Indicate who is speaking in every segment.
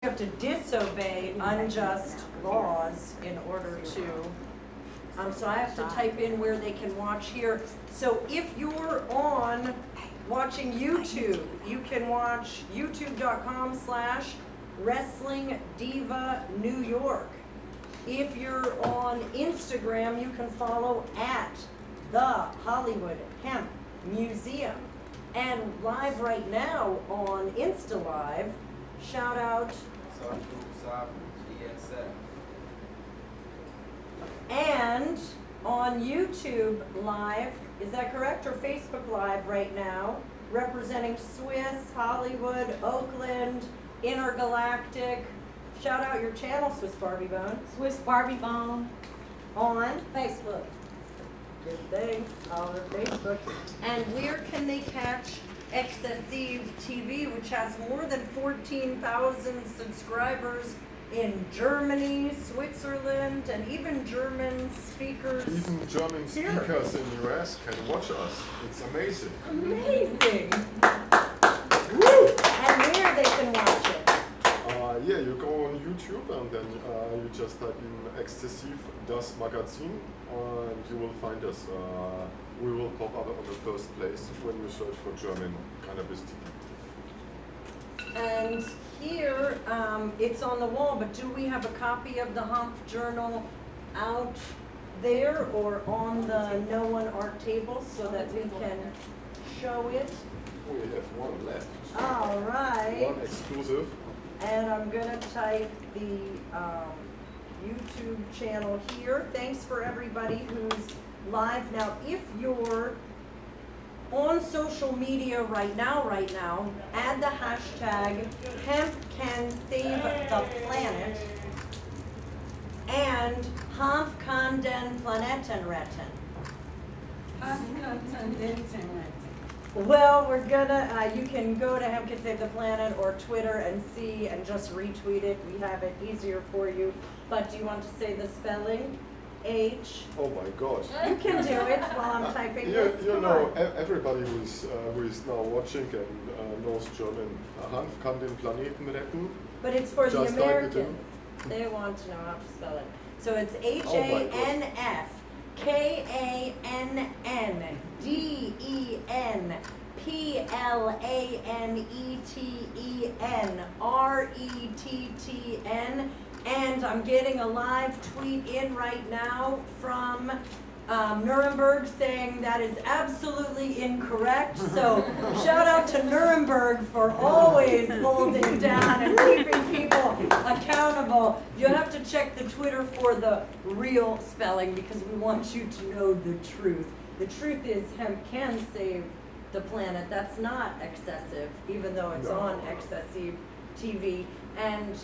Speaker 1: You have to disobey unjust laws in order to, so I have to type in where they can watch here. So if you're on watching YouTube, you can watch youtube.com/Wrestling Diva New York. If you're on Instagram, you can follow @The Hollywood Hemp Museum. And live right now on Insta Live, shout out. And on YouTube Live, is that correct? Or Facebook Live right now, representing Swiss, Hollywood, Oakland, Intergalactic. Shout out your channel, Swiss Barbie Bone.
Speaker 2: Swiss Barbie Bone.
Speaker 1: On Facebook. Good thing, all over Facebook. And where can they catch Exzessiv TV, which has more than 14,000 subscribers in Germany, Switzerland, and even German speakers.
Speaker 3: Even German speakers in the US can watch us. It's amazing.
Speaker 1: Amazing. Woo! And where they can watch it?
Speaker 3: Yeah, you go on YouTube and then you just type in Exzessiv das Magazin and you will find us. We will pop up on the first place when you search for German cannabis TV.
Speaker 1: And here, it's on the wall, but do we have a copy of the Hanf Journal out there or on the No One Art table so that we can show it?
Speaker 3: We have one left.
Speaker 1: All right.
Speaker 3: One exclusive.
Speaker 1: And I'm gonna type the YouTube channel here. Thanks for everybody who's live. Now, if you're on social media right now, add the hashtag #HempCanSaveThePlanet and Hanf kann den Planeten retten. Well, we're gonna, you can go to Hanf Can Save the Planet or Twitter and see and just retweet it. We have it easier for you. But do you want to say the spelling? H.
Speaker 3: Oh my God.
Speaker 1: You can do it while I'm typing this.
Speaker 3: You know, everybody who is now watching and knows German. Hanf kann den Planeten retten.
Speaker 1: But it's for the
Speaker 3: Just type it
Speaker 1: Americans. They want to know how to spell it. So it's HANFKANNDENPLANETENRETTN. And I'm getting a live tweet in right now from Nuremberg saying that is absolutely incorrect. So shout out to Nuremberg for always holding down and keeping people accountable. You have to check the Twitter for the real spelling because we want you to know the truth. The truth is hemp can save the planet. That's not excessive, even though it's on Exzessiv TV. And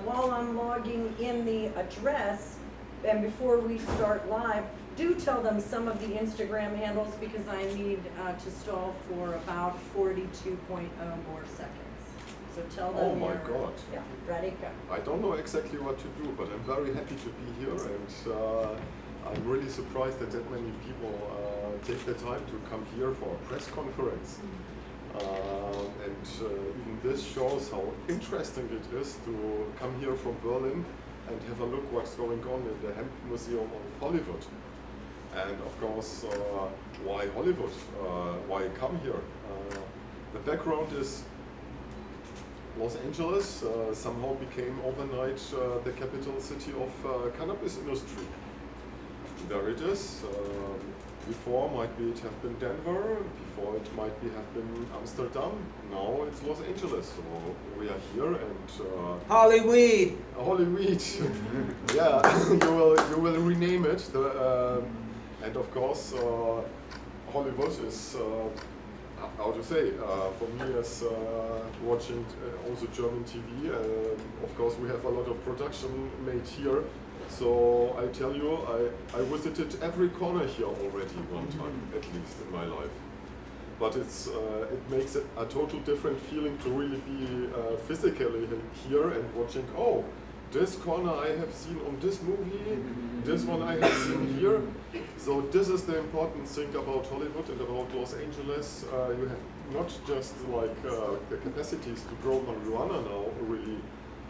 Speaker 1: while I'm logging in the address, and before we start live, do tell them some of the Instagram handles because I need to stall for about 42.0 more seconds. So tell them.
Speaker 3: Oh my God.
Speaker 1: Yeah, ready, go.
Speaker 3: I don't know exactly what to do, but I'm very happy to be here, and I'm really surprised that many people take the time to come here for a press conference. Even this shows how interesting it is to come here from Berlin and have a look what's going on in the Hemp Museum of Hollywood. And of course, why Hollywood? Why come here? The background is Los Angeles somehow became overnight the capital city of cannabis industry. There it is. Before might be it have been Denver, before it might be have been Amsterdam, now it's Los Angeles. So we are here and
Speaker 4: Hollywood.
Speaker 3: Hollywood. Yeah, you will rename it. And of course Hollywood is how to say, for me as watching also German TV, of course we have a lot of production made here. So I tell you, I visited every corner here already one time, at least in my life. But it's it makes a total different feeling to really be physically here and watching, oh, this corner I have seen on this movie, this one I have seen here. So this is the important thing about Hollywood and about Los Angeles. You have not just like the capacities to grow marijuana now really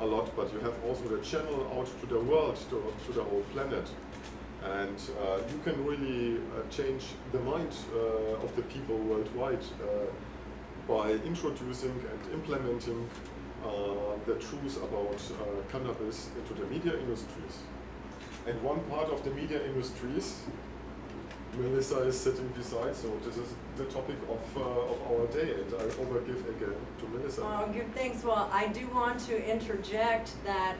Speaker 3: a lot, but you have also the channel out to the world, to the whole planet. And you can really change the mind of the people worldwide by introducing and implementing the truth about cannabis into the media industries. And one part of the media industries, Melissa is sitting beside, so this is the topic of our day, and I overgive again to Melissa.
Speaker 1: Oh, good, thanks. Well, I do want to interject that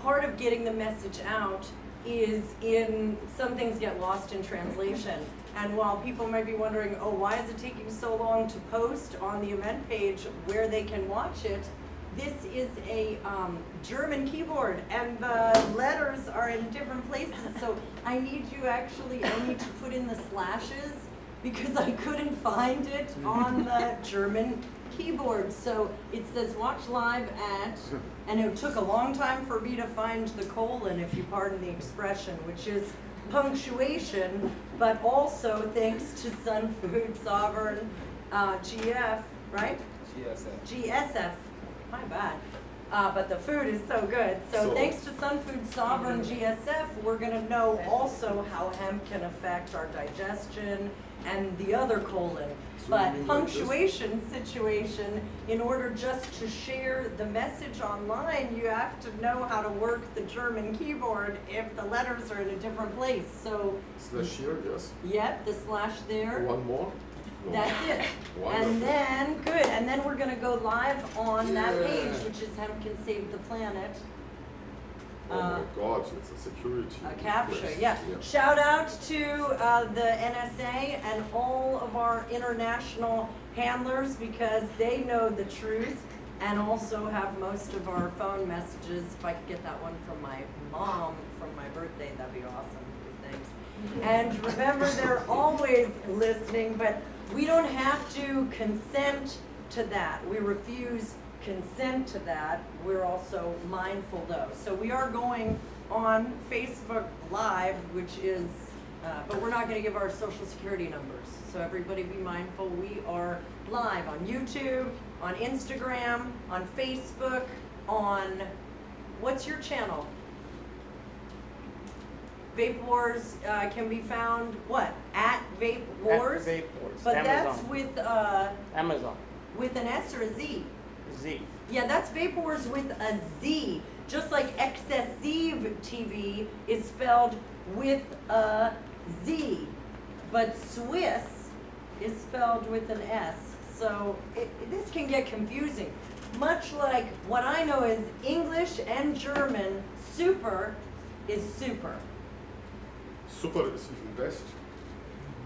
Speaker 1: part of getting the message out is some things get lost in translation. And while people might be wondering, oh, why is it taking so long to post on the event page where they can watch it, this is a German keyboard, and the letters are in different places, so I need to put in the slashes because I couldn't find it on the German keyboard. So it says watch live at, and it took a long time for me to find the colon, if you pardon the expression, which is punctuation, but also thanks to Sun Food Sovereign GF, right? GSF. My bad. But the food is so good. So thanks to Sun Food Sovereign GSF, we're going to know also how hemp can affect our digestion and the other colon. But punctuation situation, in order just to share the message online, you have to know how to work the German keyboard if the letters are in a different place. So
Speaker 3: slash here, yes.
Speaker 1: Yep, the slash there.
Speaker 3: One more.
Speaker 1: That's it. And then, good, and then we're going to go live on that page, which is Hemp Can Save the Planet.
Speaker 3: Oh my God, it's a security.
Speaker 1: A capture, yeah. Shout out to the NSA and all of our international handlers, because they know the truth and also have most of our phone messages. If I could get that one from my mom from my birthday, that'd be awesome. Thanks. And remember, they're always listening, but we don't have to consent to that. We refuse consent to that. We're also mindful though. So we are going on Facebook Live, which is, but we're not going to give our social security numbers. So everybody be mindful. We are live on YouTube, on Instagram, on Facebook, on, what's your channel? Vape Wars can be found, what? At Vape Wars?
Speaker 2: At Vape Wars.
Speaker 1: But
Speaker 2: Amazon.
Speaker 1: that's with
Speaker 2: Amazon.
Speaker 1: With an S or a Z?
Speaker 2: Z.
Speaker 1: Yeah, that's Vape Wars with a Z. Just like Exzessiv TV is spelled with a Z. But Swiss is spelled with an S. So this can get confusing. Much like what I know is English and German, super is super.
Speaker 3: Super is even best.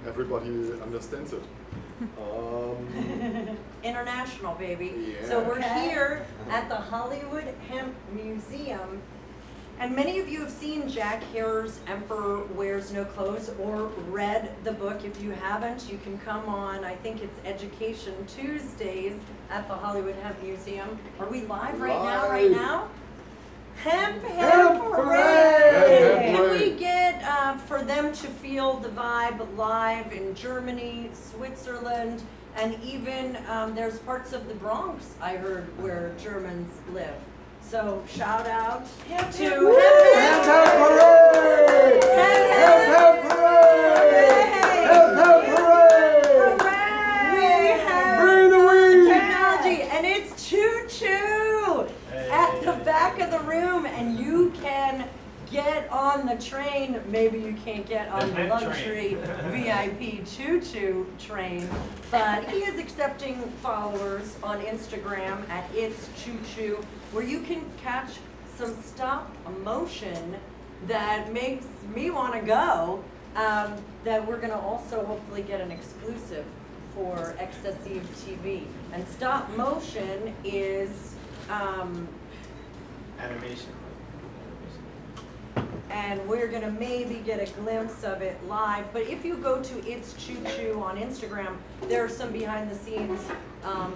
Speaker 3: Everybody understands it.
Speaker 1: International, baby.
Speaker 3: Yeah.
Speaker 1: So we're here at the Hollywood Hemp Museum, and many of you have seen Jack Herer's Emporer Wears No Clothes or read the book. If you haven't, you can come on, I think it's Education Tuesdays at the Hollywood Hemp Museum. Are we live right now? Hemp, hemp, hooray! Can we get, for them to feel the vibe live in Germany, Switzerland, and even there's parts of the Bronx, I heard, where Germans live. So shout out to Hemp, hemp, hooray! Hemp, hemp, hooray! Hemp, hemp, hooray! We have technology, and it's choo-choo at the back of the room, and you can get on the train. Maybe you can't get on the luxury VIP choo-choo train, but he is accepting followers on Instagram at It's Choo Choo, where you can catch some stop motion that makes me want to go, that we're going to also hopefully get an exclusive for Exzessiv TV. And stop motion is
Speaker 2: Animation.
Speaker 1: and we're gonna maybe get a glimpse of it live. But if you go to It's Choo Choo on Instagram, there are some behind the scenes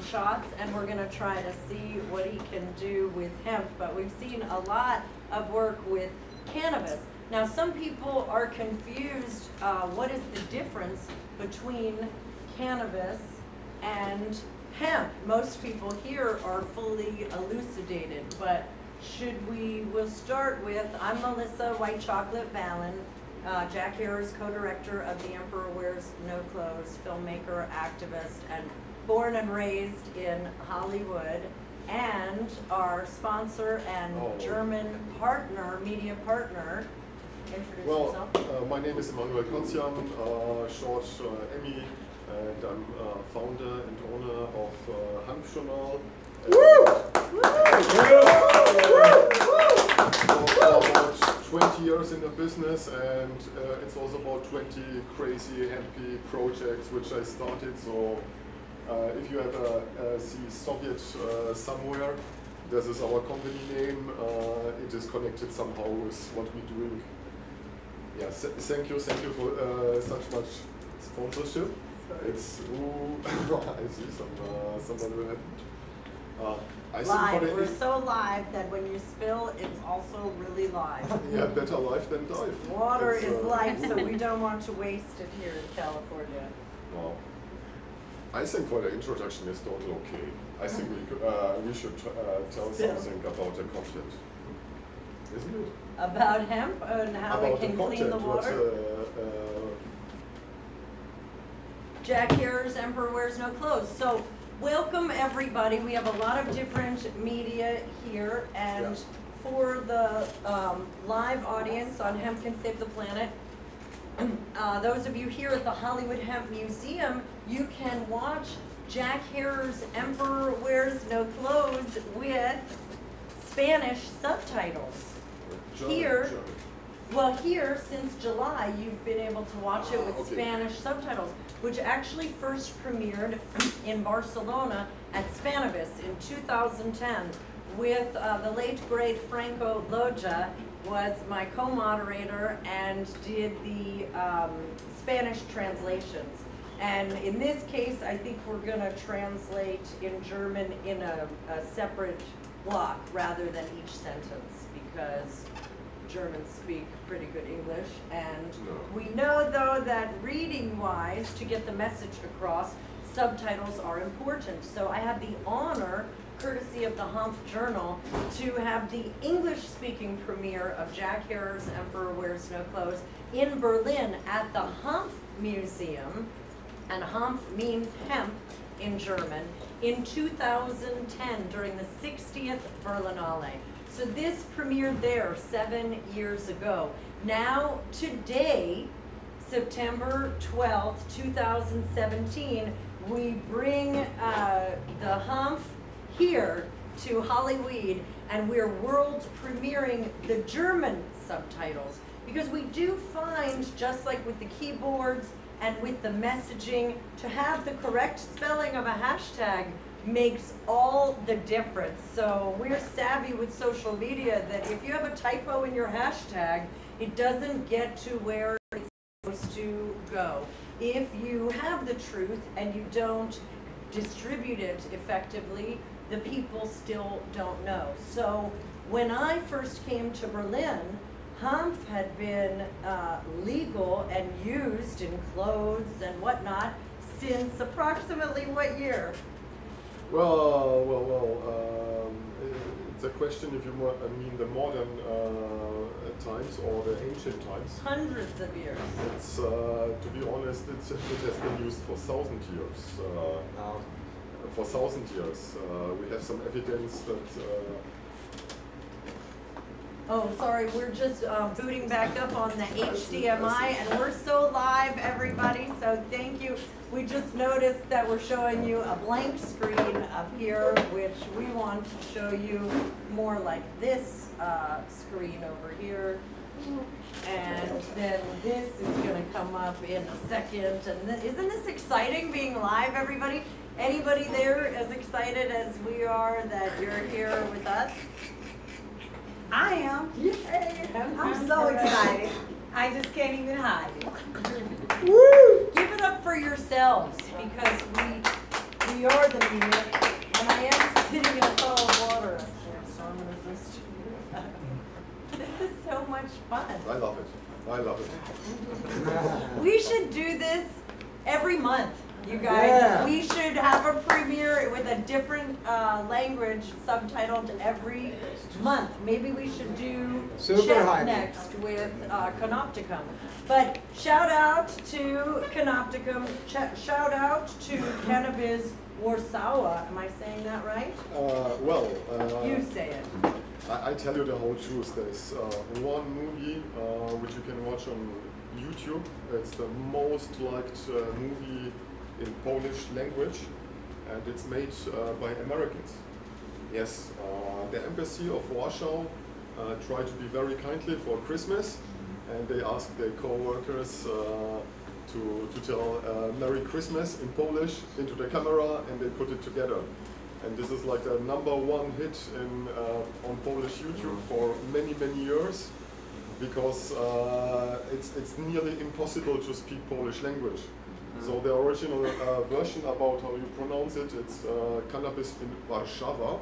Speaker 1: shots, and we're gonna try to see what he can do with hemp. But we've seen a lot of work with cannabis. Now some people are confused, what is the difference between cannabis and hemp? Most people here are fully elucidated, but we'll start with, I'm Melissa White Chocolate Balin, Jack Harris, co-director of the Emperor Wears No Clothes, filmmaker, activist, and born and raised in Hollywood, and our sponsor and German partner, media partner. Introduce yourself.
Speaker 3: My name is Emporer short Emmy, and I'm founder and owner of Hanf Journal. For about 20 years in the business, and it's also about 20 crazy happy projects which I started. So if you ever see Soviet somewhere, this is our company name. It is connected somehow with what we're doing. Yeah, thank you for such much sponsorship. It's I see somebody who had.
Speaker 1: Live. We're so live that when you spill, it's also really live.
Speaker 3: Yeah, better live than dive.
Speaker 1: Water is life, so we don't want to waste it here in California.
Speaker 3: Wow. I think for the introduction is totally okay. I think we should tell something about the content, isn't it?
Speaker 1: About hemp and how it can clean the water? Jack Harris, Emperor Wears No Clothes. So, welcome everybody. We have a lot of different media here, and for the live audience on Hemp Can Save the Planet, those of you here at the Hollywood Hemp Museum, you can watch Jack Harris' Emperor Wears No Clothes with Spanish subtitles. Here, since July, you've been able to watch it with Spanish subtitles, which actually first premiered in Barcelona at Spannabis in 2010 with the late great Franco Loja was my co-moderator and did the Spanish translations. And in this case, I think we're going to translate in German in a separate block rather than each sentence, because Germans speak pretty good English, and we know though that reading-wise, to get the message across, subtitles are important. So I have the honor, courtesy of the Hanf Journal, to have the English-speaking premiere of Jack Harris' Emperor Wears No Clothes in Berlin at the Hanf Museum, and Hanf means hemp in German, in 2010 during the 60th Berlinale. So this premiered there 7 years ago. Now, today, September 12th, 2017, we bring the Hanf here to Hollywood, and we're world premiering the German subtitles, because we do find, just like with the keyboards and with the messaging, to have the correct spelling of a hashtag makes all the difference. So we're savvy with social media that if you have a typo in your hashtag, it doesn't get to where it's supposed to go. If you have the truth and you don't distribute it effectively, the people still don't know. So when I first came to Berlin, Hanf had been legal and used in clothes and whatnot since approximately what year?
Speaker 3: It's a question if you mean the modern times or the ancient times.
Speaker 1: Hundreds of years.
Speaker 3: It's, to be honest, it has been used for 1,000 years. For 1,000 years. We have some evidence that...
Speaker 1: Oh, sorry, we're just booting back up on the HDMI, and we're so live, everybody, so thank you. We just noticed that we're showing you a blank screen up here, which we want to show you more like this screen over here. And then this is going to come up in a second. And isn't this exciting, being live, everybody? Anybody there as excited as we are that you're here with us?
Speaker 2: I am.
Speaker 1: Yay!
Speaker 2: I'm so excited. I just can't even hide it.
Speaker 1: Woo! Give it up for yourselves, because we are the media, and I am sitting in a puddle of water up here, so I'm going to just This is so much fun.
Speaker 3: I love it. I love it.
Speaker 1: We should do this every month. You guys,
Speaker 4: Yeah.
Speaker 1: we should have a premiere with a different language subtitled every month. Maybe we should do
Speaker 4: Super
Speaker 1: Czech
Speaker 4: hype.
Speaker 1: next with Canopticum. But shout out to Canopticum, shout out to Cannabis Warsaw. Am I saying that right? You say it.
Speaker 3: I tell you the whole truth. There's one movie which you can watch on YouTube. It's the most liked movie in Polish language, and it's made by Americans. Yes, the embassy of Warsaw tried to be very kindly for Christmas, and they asked their co-workers to tell Merry Christmas in Polish into the camera, and they put it together. And this is like a #1 hit in, on Polish YouTube for many years, because it's nearly impossible to speak Polish language. So the original version about how you pronounce it, it's Cannabis in Warszawa.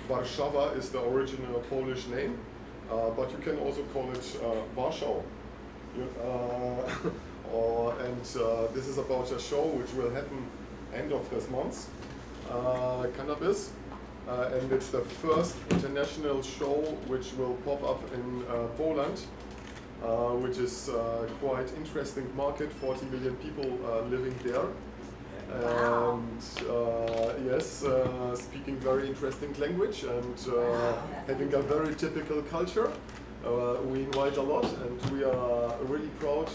Speaker 3: Warszawa is the original Polish name, but you can also call it Warsaw. This is about a show which will happen end of this month, Cannabis, and it's the first international show which will pop up in Poland, which is quite interesting market, 40 million people living there.
Speaker 1: Wow.
Speaker 3: And yes, speaking very interesting language and having a very typical culture. We invite a lot, and we are really proud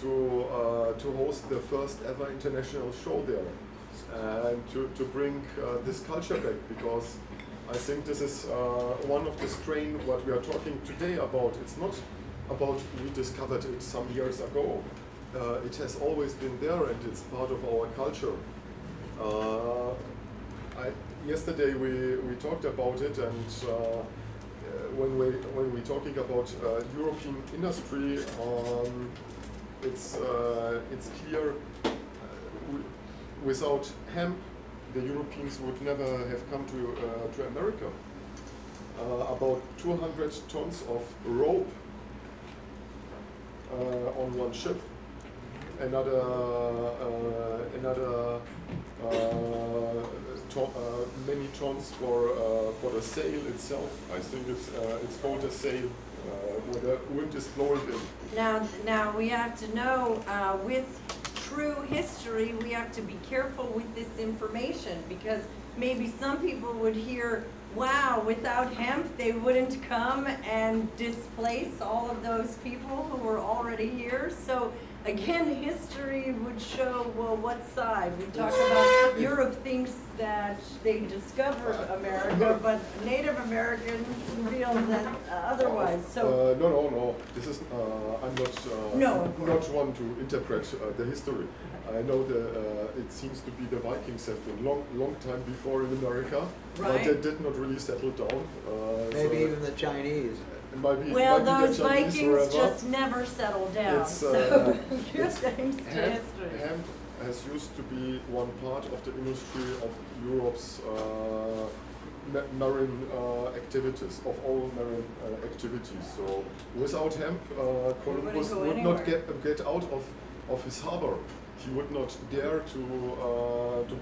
Speaker 3: to host the first ever international show there, and to bring this culture back, because I think this is one of the strain what we are talking today about. It's not about we discovered it some years ago. It has always been there, and it's part of our culture. Yesterday we talked about it, and when we're talking about European industry, it's clear. Without hemp, the Europeans would never have come to America. About 200 tons of rope on one ship. Another many tons for the sail itself. I think it's called a sail where the wind is blowing in.
Speaker 1: Now we have to know, with true history, we have to be careful with this information, because maybe some people would hear, wow, without hemp they wouldn't come and displace all of those people who were already here. So again, history would show, well, what side? We talk about Europe thinks that they discovered America, but Native Americans feel that otherwise. So
Speaker 3: no. This is I'm not one to interpret the history. I know it seems to be the Vikings have been long time before in America, but they did not really settle down.
Speaker 4: Maybe even the Chinese.
Speaker 1: Well, those Vikings just never settled down. So you're saying history.
Speaker 3: Hemp has used to be one part of the industry of Europe's marine activities, of all marine activities. So without hemp, Columbus would not get out of his harbor. He would not dare to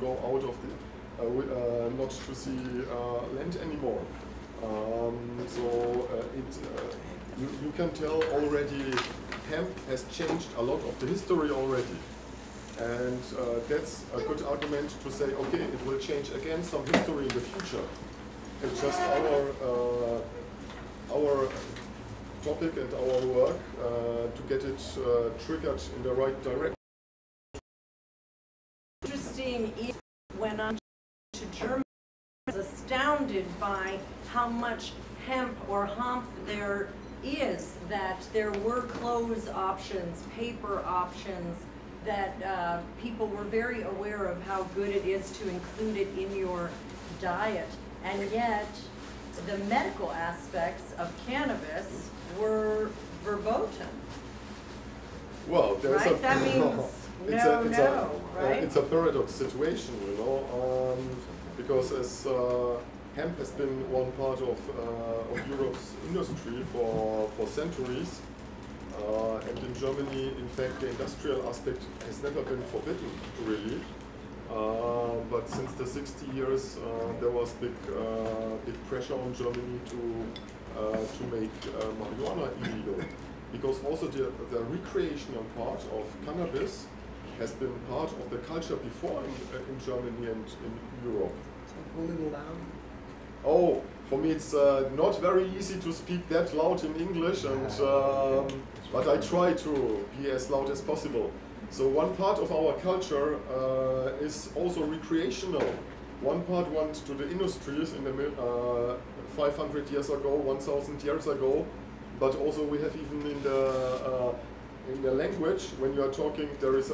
Speaker 3: go out of the not to see land anymore. You can tell already hemp has changed a lot of the history already, and that's a good argument to say, okay, it will change again some history in the future. It's just our topic and our work to get it triggered in the right direction.
Speaker 1: Interesting, when I'm to Germany, I was astounded by how much hemp or Hanf there is, that there were clothes options, paper options, that people were very aware of how good it is to include it in your diet. And yet, the medical aspects of cannabis were verboten.
Speaker 3: Well, there's
Speaker 1: right? That means right?
Speaker 3: It's a paradox situation, you know, because as hemp has been one part of Europe's industry for centuries, And in Germany, in fact, the industrial aspect has never been forbidden, really. But since the 60 years, there was big pressure on Germany to make marijuana illegal, because also the recreational part of cannabis has been part of the culture before in Germany and in Europe. Oh, for me it's not very easy to speak that loud in English, and but I try to be as loud as possible. So one part of our culture is also recreational. One part went to the industries in the 500 years ago, 1,000 years ago, but also we have even in the language, when you are talking, there is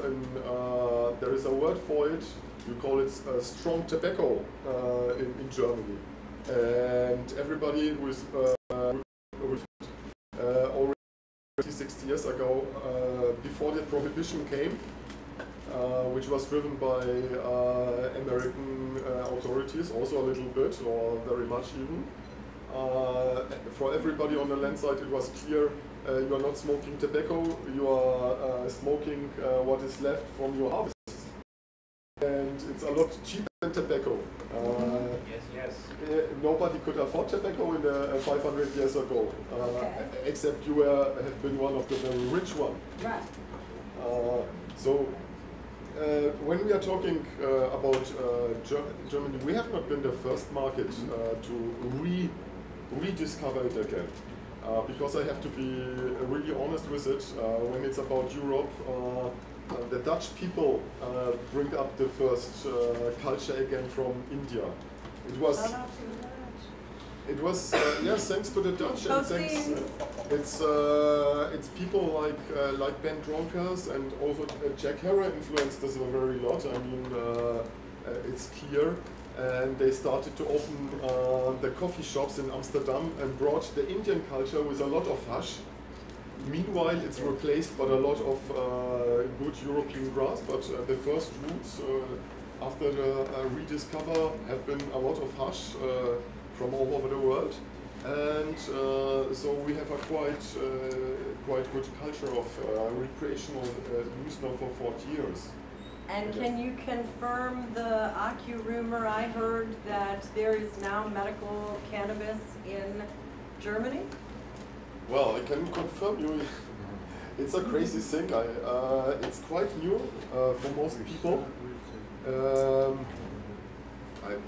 Speaker 3: a word for it. You call it strong tobacco in Germany, and everybody who is already 60 years ago, before the prohibition came, which was driven by American authorities, also a little bit, or very much even. For everybody on the land side, it was clear you are not smoking tobacco, you are smoking what is left from your harvest. And it's a lot cheaper than tobacco.
Speaker 5: Yes.
Speaker 3: Nobody could afford tobacco in the 500 years ago, except you have been one of the very rich ones.
Speaker 1: Right.
Speaker 3: So when we are talking about Germany, we have not been the first market to rediscover it again. Because I have to be really honest with it, when it's about Europe, the Dutch people bring up the first culture again from India. It was yes, thanks to the Dutch, and thanks. It's people like Ben Dronkers, and also Jack Herrer influenced us a very lot. I mean, it's clear. And they started to open the coffee shops in Amsterdam and brought the Indian culture with a lot of hash. Meanwhile, it's replaced by a lot of good European grass, but the first roots after the rediscover have been a lot of hash from all over the world. And so we have a quite good culture of recreational use now for 40 years.
Speaker 1: And can you confirm the Akku rumor I heard that there is now medical cannabis in Germany?
Speaker 3: Well, I can confirm you. It's a crazy thing. It's quite new for most people. I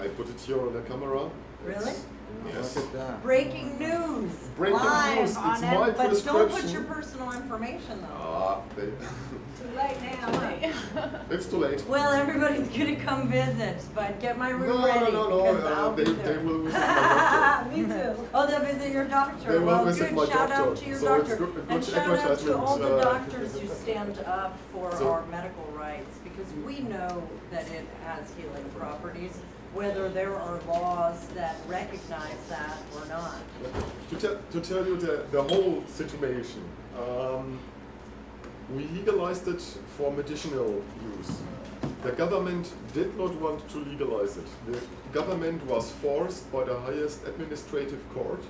Speaker 3: put it here on the camera.
Speaker 1: Really?
Speaker 3: Yes.
Speaker 1: Breaking news.
Speaker 3: Breaking
Speaker 1: Live
Speaker 3: news.
Speaker 1: on
Speaker 3: It's my
Speaker 1: but
Speaker 3: prescription.
Speaker 1: don't put your personal information though.
Speaker 2: Too late now.
Speaker 3: It's too late.
Speaker 1: Well, everybody's gonna come visit, but get my room ready.
Speaker 3: No. They will visit my doctor.
Speaker 2: Me too.
Speaker 1: Oh, they'll visit your doctor.
Speaker 3: They will
Speaker 1: Well,
Speaker 3: visit
Speaker 1: good.
Speaker 3: my
Speaker 1: Shout
Speaker 3: doctor.
Speaker 1: out to your
Speaker 3: So
Speaker 1: doctor.
Speaker 3: it's good
Speaker 1: And shout out to
Speaker 3: advertisement,
Speaker 1: all the doctors who stand up for
Speaker 3: So-
Speaker 1: our medical rights, because we know that it has healing properties, whether there are laws that recognize that or not.
Speaker 3: To tell you the whole situation, we legalized it for medicinal use. The government did not want to legalize it. The government was forced by the highest administrative court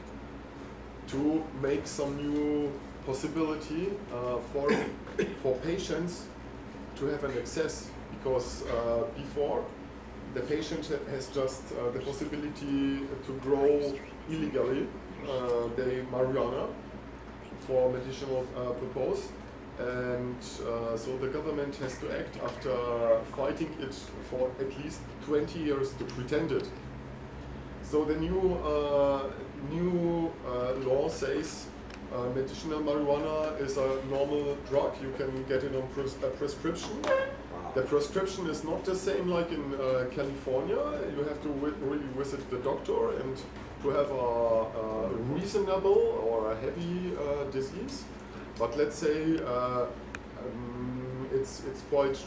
Speaker 3: to make some new possibility for patients to have an access, because before the patient has just the possibility to grow illegally the marijuana for medicinal purpose, and so the government has to act after fighting it for at least 20 years to pretend it. So the new law says medicinal marijuana is a normal drug. You can get it on a prescription. The prescription is not the same like in California. You have to really visit the doctor and to have a reasonable or a heavy disease. But let's say it's quite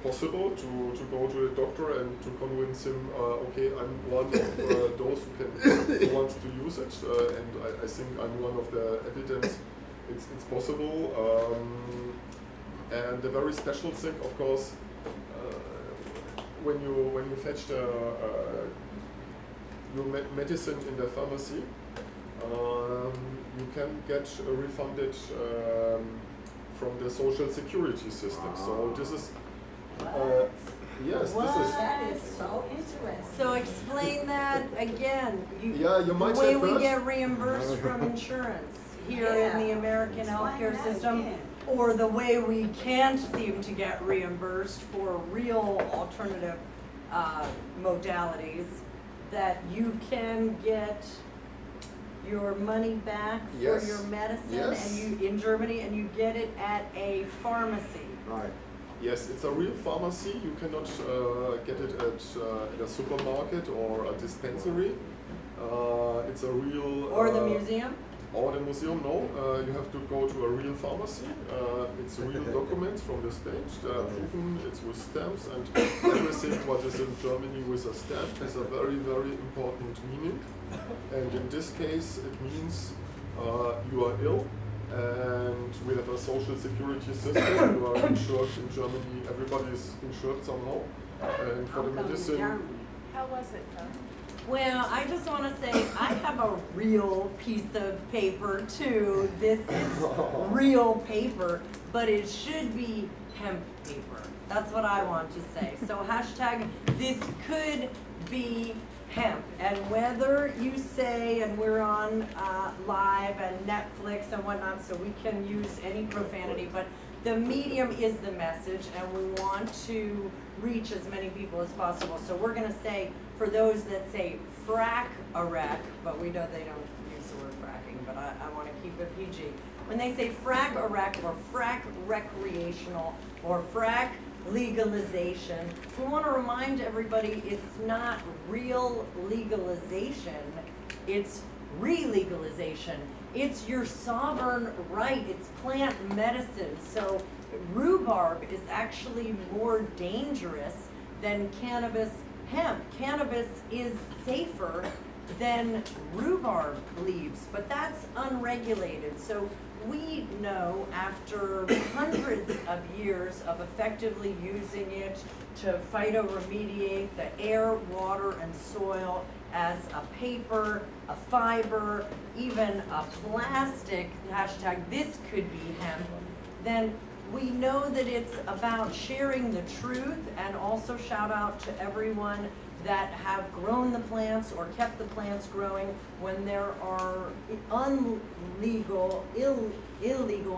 Speaker 3: possible to go to the doctor and to convince him, okay, I'm one of those who wants to use it, and I think I'm one of the evidence it's possible. And the very special thing, of course, when you fetch the your medicine in the pharmacy, you can get refunded from the social security system. So this is, yes,
Speaker 1: What?
Speaker 3: this is.
Speaker 2: That is so interesting.
Speaker 1: So explain that again.
Speaker 3: Yeah, you might
Speaker 1: the way
Speaker 3: have
Speaker 1: we
Speaker 3: heard.
Speaker 1: get reimbursed from insurance here in the American
Speaker 2: Explain
Speaker 1: healthcare
Speaker 2: that
Speaker 1: system,
Speaker 2: again.
Speaker 1: or the way we can't seem to get reimbursed for real alternative modalities, that you can get your money back
Speaker 3: Yes.
Speaker 1: for your medicine
Speaker 3: Yes.
Speaker 1: and you in Germany, and you get it at a pharmacy.
Speaker 4: Right.
Speaker 3: Yes, it's a real pharmacy. You cannot get it at a supermarket or a dispensary. It's a real.
Speaker 1: Or the museum.
Speaker 3: Or the museum, no. You have to go to a real pharmacy. It's real documents from the state, proven, it's with stamps, and everything what is in Germany with a stamp has a very, very important meaning. And in this case, it means you are ill, and we have a social security system. You are insured in Germany, everybody is insured somehow. And for the medicine,
Speaker 2: How was it done?
Speaker 1: Well, I just want to say I have a real piece of paper too. This is real paper, but it should be hemp paper. That's what I want to say. So hashtag this could be hemp. And whether you say, and we're on live and Netflix and whatnot, so we can use any profanity, but the medium is the message, and we want to reach as many people as possible. So we're going to say, for those that say frack a wreck, but we know they don't use the word fracking, but I want to keep it PG. When they say frack a wreck or frack recreational or frack legalization, we want to remind everybody it's not real legalization, it's re-legalization. It's your sovereign right, it's plant medicine. So rhubarb is actually more dangerous than cannabis hemp. Cannabis is safer than rhubarb leaves, but that's unregulated. So we know after hundreds of years of effectively using it to phytoremediate the air, water, and soil as a paper, a fiber, even a plastic, hashtag this could be hemp, then we know that it's about sharing the truth. And also shout out to everyone that have grown the plants or kept the plants growing when there are illegal,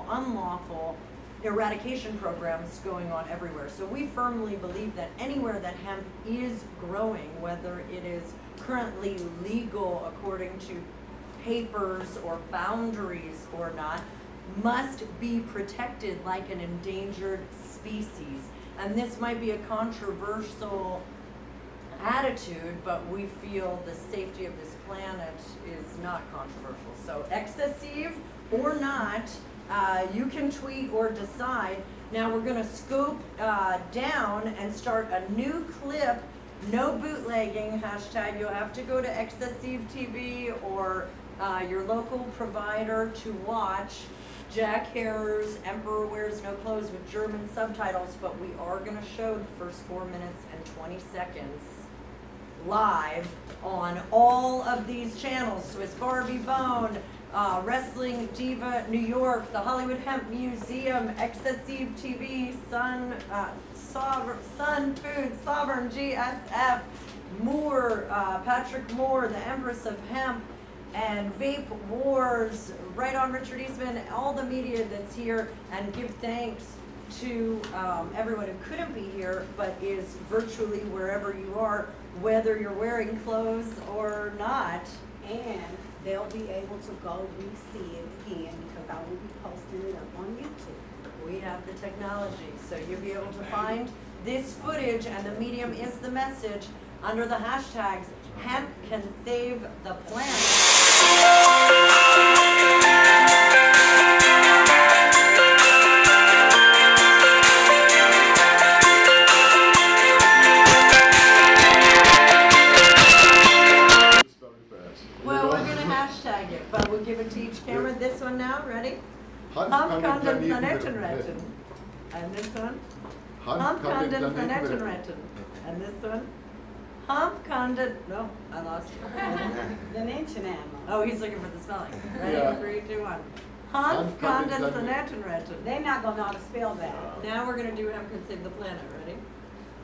Speaker 1: unlawful eradication programs going on everywhere. So we firmly believe that anywhere that hemp is growing, whether it is currently legal according to papers or boundaries or not, must be protected like an endangered species. And this might be a controversial attitude, but we feel the safety of this planet is not controversial. So Exzessiv or not, you can tweet or decide. Now we're going to scope down and start a new clip. No bootlegging, hashtag. You'll have to go to Exzessiv TV or your local provider to watch Jack Herer's Emperor Wears No Clothes with German subtitles, but we are going to show the first 4 minutes and 20 seconds live on all of these channels. Swiss Barbie Bone, Wrestling Diva New York, the Hollywood Hemp Museum, Exzessiv TV, Sun Foods, Sovereign GSF, Moore, Patrick Moore, the Empress of Hemp, and Vape Wars, right on Richard Eastman, all the media that's here, and give thanks to everyone who couldn't be here but is virtually wherever you are, whether you're wearing clothes or not.
Speaker 2: And they'll be able to go re-see it again because I will be posting it up on YouTube.
Speaker 1: We have the technology, so you'll be able to find this footage, and the medium is the message, under the hashtags hemp can save the planet. Well, we're going to hashtag it, but we'll give it to each camera. This one now, ready? Hanf kann den Planeten retten. And this one? Hanf kann den Planeten retten. And this one? Hanf Journal. No, I lost it.
Speaker 2: The Nationamo.
Speaker 1: Oh, he's looking for the spelling. Ready?
Speaker 3: Yeah.
Speaker 1: 3, 2, 1. Hanf Journal Planetenretten.
Speaker 2: They're not gonna know how to spell that.
Speaker 1: Now we're gonna do Hemp Can Save the Planet. Ready?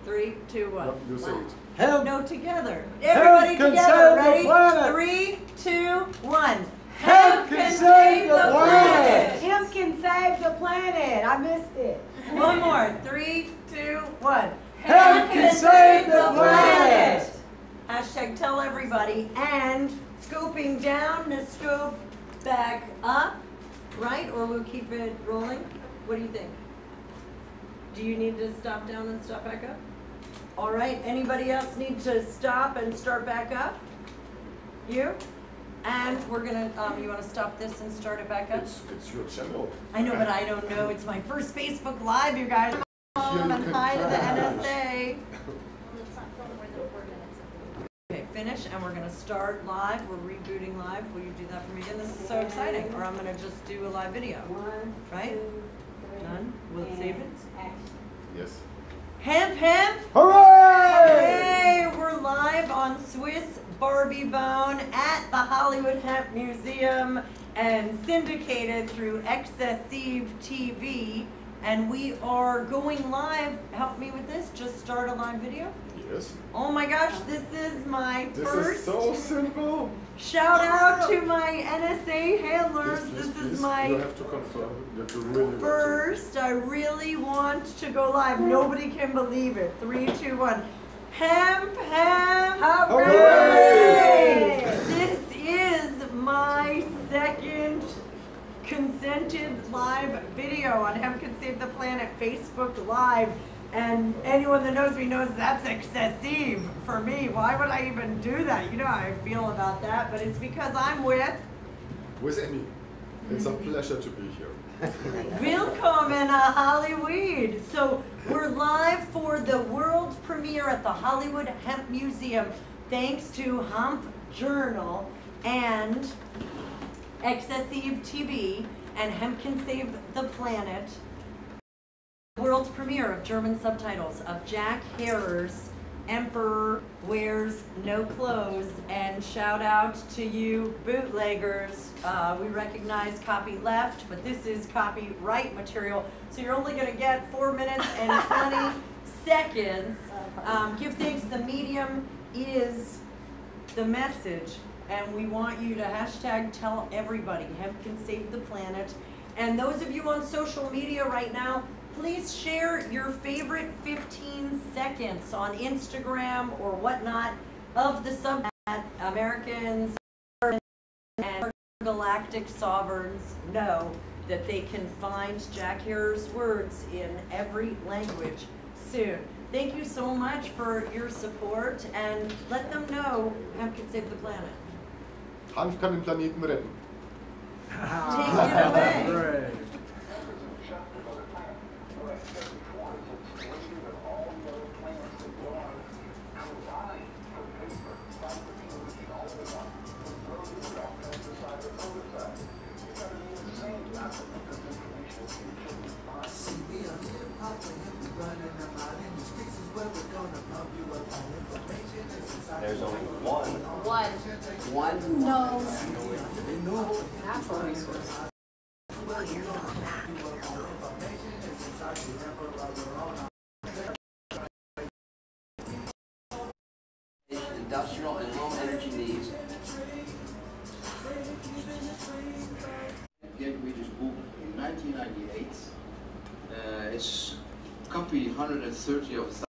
Speaker 1: 3, 2, 1.
Speaker 3: No, you say it.
Speaker 4: Hemp.
Speaker 1: No, together. Everybody
Speaker 4: can
Speaker 1: together.
Speaker 4: save the
Speaker 1: Ready?
Speaker 4: planet.
Speaker 1: 3, 2, 1.
Speaker 4: Hemp can save the planet.
Speaker 2: Hemp can save the planet. I missed it.
Speaker 1: One more. 3, 2, 1.
Speaker 4: Hemp can save the planet.
Speaker 1: Hashtag tell everybody. And scooping down to scoop back up. Right? Or we'll keep it rolling? What do you think? Do you need to stop down and stop back up? All right. Anybody else need to stop and start back up? You? And we're gonna, you wanna stop this and start it back up?
Speaker 3: It's your channel.
Speaker 1: I know, but I don't know. It's my first Facebook Live, you guys.
Speaker 3: Here you
Speaker 1: And
Speaker 3: can
Speaker 1: hi to the
Speaker 3: practice.
Speaker 1: NSA. Okay, finish, and we're gonna start live. We're rebooting live. Will you do that for me again? This is so exciting. Or I'm gonna just do a live video.
Speaker 2: 1,
Speaker 1: Right?
Speaker 2: 2, 3.
Speaker 1: Done? Will it save it?
Speaker 2: Action.
Speaker 3: Yes.
Speaker 1: Hemp, hemp!
Speaker 4: Hooray!
Speaker 1: Hey, we're live on Swiss Barbie Bone at the Hollywood Hemp Museum and syndicated through Exzessiv TV. And we are going live. Help me with this. Just start a live video.
Speaker 3: Yes.
Speaker 1: Oh my gosh, this is my
Speaker 3: This
Speaker 1: first.
Speaker 3: is so simple.
Speaker 1: Shout out to my NSA handlers.
Speaker 3: Please,
Speaker 1: This
Speaker 3: please,
Speaker 1: is
Speaker 3: you
Speaker 1: my
Speaker 3: have to confirm. You have to really
Speaker 1: first. I really want to go live. Nobody can believe it. 3, 2, 1. Hemp, hemp,
Speaker 4: Hooray!
Speaker 1: This is my second consented live video on Hemp Can Save the Planet Facebook Live. And anyone that knows me knows that's excessive for me. Why would I even do that? You know how I feel about that, but it's because I'm with
Speaker 3: Amy. It's a pleasure to be here.
Speaker 1: Willkommen Hollywood. So we're live for the world premiere at the Hollywood Hemp Museum, thanks to Hanf Journal and Exzessiv TV and Hemp Can Save the Planet. World premiere of German Subtitles of Jack Herer's Emperor Wears No Clothes, and shout out to you bootleggers. We recognize copy left, but this is copyright material, so you're only going to get 4 minutes and 20 seconds. Give thanks, the medium is the message, and we want you to hashtag tell everybody. Hemp Can Save the Planet. And those of you on social media right now, please share your favorite 15 seconds on Instagram or whatnot of the sub that Americans and galactic sovereigns know that they can find Jack Herer's words in every language soon. Thank you so much for your support, and let them know Hemp Can Save the Planet.
Speaker 3: Hanf kann den Planeten retten.
Speaker 1: Take it away.
Speaker 4: Hooray.
Speaker 5: There's only one.
Speaker 6: One? No. Natural resource.
Speaker 7: Industrial and home energy needs. Get Reader's book in 1998. It's copy 130 of